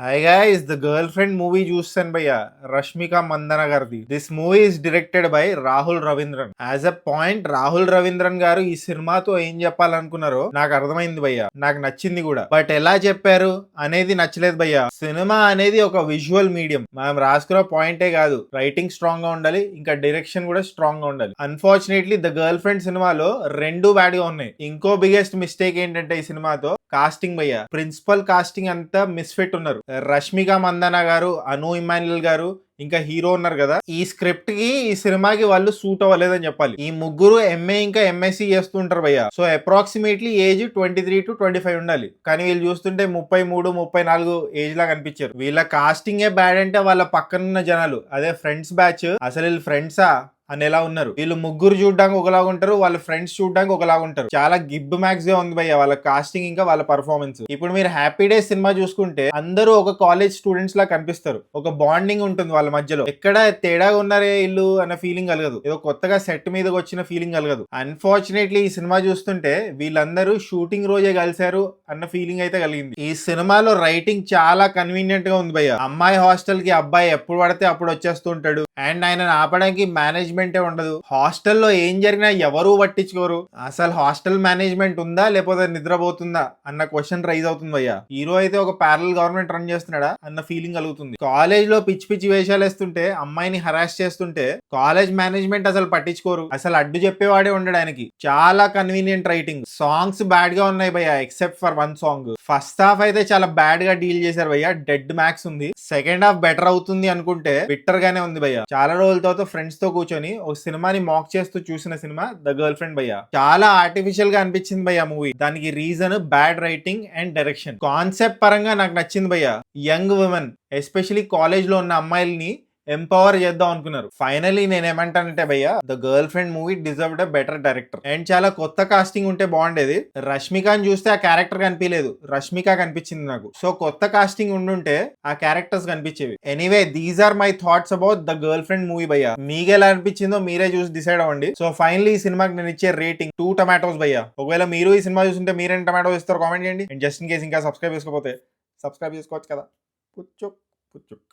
Hi guys, the girlfriend movie చూస్తాను భయ్య, రష్మిక మందన గారిది. This movie is directed by Rahul Ravindran. As a point, Rahul Ravindran గారు ఈ సినిమాతో ఏం చెప్పాలనుకున్నారో నాకు అర్థమైంది భయ్య, నాకు నచ్చింది కూడా. బట్ ఎలా చెప్పారు అనేది నచ్చలేదు భయ్య. సినిమా అనేది ఒక విజువల్ మీడియం. మనం రాసుకున్న పాయింటే కాదు, రైటింగ్ స్ట్రాంగ్ గా ఉండాలి, ఇంకా డైరెక్షన్ కూడా స్ట్రాంగ్ గా ఉండాలి. అన్ఫార్చునేట్లీ ద గర్ల్ ఫ్రెండ్ సినిమాలో రెండు బ్యాడ్ గా ఉన్నాయి. ఇంకో బిగ్గెస్ట్ మిస్టేక్ ఏంటంటే ఈ సినిమాతో కాస్టింగ్ భయ్య, ప్రిన్సిపల్ కాస్టింగ్ అంతా మిస్ఫిట్ ఉన్నారు. రష్మిక మందన గారు, అను ఇమాన్యుల్ గారు, ఇంకా హీరో ఉన్నారు కదా. ఈ స్క్రిప్ట్ కి, ఈ సినిమాకి వాళ్ళు సూట్ అవ్వలేదని చెప్పాలి. ఈ ముగ్గురు ఎంఏ ఇంకా ఎంఎస్సి చేస్తుంటారు భయ్య. సో అప్రాక్సిమేట్లీ ఏజ్ 23 to 25 ఉండాలి. కానీ వీళ్ళు చూస్తుంటే 33, 34 ఏజ్ లాగా కనిపించారు. వీళ్ళ కాస్టింగే బ్యాడ్ అంటే వాళ్ళ పక్కనున్న జనాలు, అదే ఫ్రెండ్స్ బ్యాచ్, అసలు వీళ్ళు ఫ్రెండ్సా అని ఎలా ఉన్నారు. వీళ్ళు ముగ్గురు చూడడానికి ఒకలాగా ఉంటారు, వాళ్ళ ఫ్రెండ్స్ చూడడానికి ఒకలాగా ఉంటారు. చాలా గిబ్ మ్యాక్స్ గా ఉంది భయ్య వాళ్ళ కాస్టింగ్ ఇంకా వాళ్ళ పర్ఫార్మెన్స్. ఇప్పుడు మీరు హ్యాపీ డేస్ సినిమా చూసుకుంటే అందరూ ఒక కాలేజ్ స్టూడెంట్స్ లా కనిపిస్తారు. ఒక బాండింగ్ ఉంటుంది వాళ్ళ మధ్యలో. ఎక్కడ తేడాగా ఉన్నారే ఇల్లు అన్న ఫీలింగ్ కలగదు. ఏదో కొత్తగా సెట్ మీదకి వచ్చిన ఫీలింగ్ కలగదు. అన్ఫార్చునేట్లీ ఈ సినిమా చూస్తుంటే వీళ్ళందరూ షూటింగ్ రోజే కలిశారు అన్న ఫీలింగ్ అయితే కలిగింది. ఈ సినిమాలో రైటింగ్ చాలా కన్వీనియంట్ గా ఉంది భయ్య. అమ్మాయి హాస్టల్ కి అబ్బాయి ఎప్పుడు పడితే అప్పుడు వచ్చేస్తుంటాడు, అండ్ ఆయన ఆపడానికి మేనేజ్మెంటే ఉండదు. హాస్టల్లో ఏం జరిగినా ఎవరూ పట్టించుకోరు. అసలు హాస్టల్ మేనేజ్మెంట్ ఉందా లేకపోతే నిద్రపోతుందా అన్న క్వశ్చన్ రైజ్ అవుతుంది భయ్య. హీరో అయితే ఒక ప్యారల్ గవర్నమెంట్ రన్ చేస్తున్నాడా అన్న ఫీలింగ్ కలుగుతుంది. కాలేజ్ లో పిచ్చి పిచ్చి వేషాలు వేస్తుంటే, అమ్మాయిని హరాస్ చేస్తుంటే కాలేజ్ మేనేజ్మెంట్ అసలు పట్టించుకోరు. అసలు అడ్డు చెప్పేవాడే ఉండడానికి. చాలా కన్వీనియంట్ రైటింగ్. సాంగ్స్ బ్యాడ్ గా ఉన్నాయి భయ్య, except for one song. First half అయితే చాలా బ్యాడ్ గా డీల్ చేశారు భయ్య, డెడ్ మ్యాక్స్ ఉంది. సెకండ్ హాఫ్ బెటర్ అవుతుంది అనుకుంటే బిట్టర్ గానే ఉంది భయ్య. చాలా రోజుల తర్వాత ఫ్రెండ్స్ తో కూర్చొని ఒక సినిమాని మాక్ చేస్తూ చూసిన సినిమా ద గర్ల్ ఫ్రెండ్ భయ్య. చాలా ఆర్టిఫిషియల్ గా అనిపించింది భయ్య మూవీ. దానికి reason bad writing and direction. Concept పరంగా నాకు నచ్చింది భయ్య. యంగ్ ఉమెన్, ఎస్పెషలీ కాలేజ్ లో ఉన్న అమ్మాయిల్ని ఎంపవర్ చేద్దాం అనుకున్నారు. ఫైనలీ నేను ఏమంటానంటే భయ్య, the girlfriend movie deserved a better director. And చాలా కొత్త కాస్టింగ్ ఉంటే బాగుండేది. రష్మికని చూస్తే ఆ క్యారెక్టర్ కనిపించలేదు, రష్మిక కనిపించింది నాకు. సో కొత్త కాస్టింగ్ ఉండుంటే ఆ క్యారెక్టర్స్ కనిపించేవి. Anyway, these are my thoughts about the girlfriend movie భయ్య. మీకు ఎలా అనిపించిందో మీరే చూసి డిసైడ్ అవ్వండి. సో ఫైనలీ ఈ సినిమాకి నేను ఇచ్చే రేటింగ్ 2 టమాటోస్ భయ్య. ఒకవేళ మీరు ఈ సినిమా చూస్తుంటే మీరేం టమాటోస్ ఇస్తారో కామెంట్ చేయండి. అండ్ జస్ట్ ఇన్ కేస్ ఇంకా సబ్స్క్రైబ్ చేసుకోకపోతే సబ్స్క్రైబ్ చేసుకోవచ్చు కదా. పుచ్చుక్ పుచ్చుక్.